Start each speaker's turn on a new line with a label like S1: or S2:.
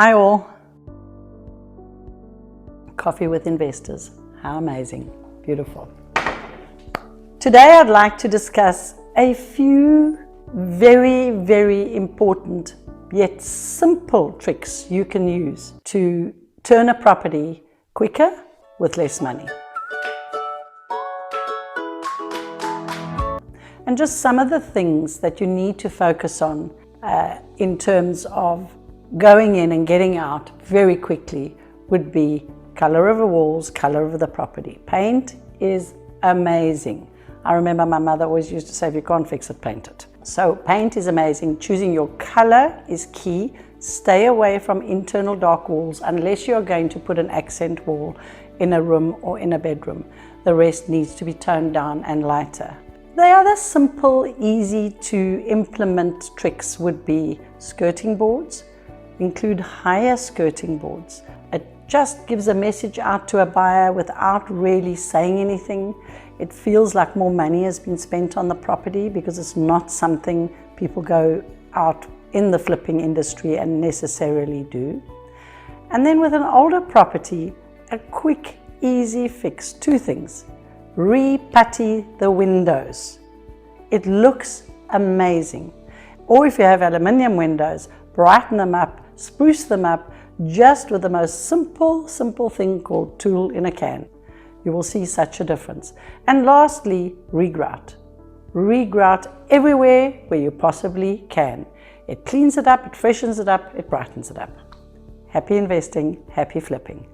S1: Hi all. Coffee with investors. How amazing. Beautiful. Today I'd like to discuss a few very, very important yet simple tricks you can use to turn a property quicker with less money. And just some of the things that you need to focus on in terms of going in and getting out very quickly would be color of the walls, color of the property. Paint is amazing. I remember my mother always used to say, if you can't fix it, paint it. So paint is amazing. Choosing your color is key. Stay away from internal dark walls unless you're going to put an accent wall in a room or in a bedroom. The rest needs to be toned down and lighter. The other simple, easy to implement tricks would be skirting boards. Include higher skirting boards. It just gives a message out to a buyer without really saying anything. It feels like more money has been spent on the property because it's not something people go out in the flipping industry and necessarily do. And then with an older property, a quick, easy fix. Two things. Re-putty the windows. It looks amazing. Or if you have aluminium windows, brighten them up, spruce them up, just with the most simple thing called tool in a can. You will see such a difference. And lastly, regrout. Regrout everywhere where you possibly can. It cleans it up, it freshens it up, it brightens it up. Happy investing, happy flipping.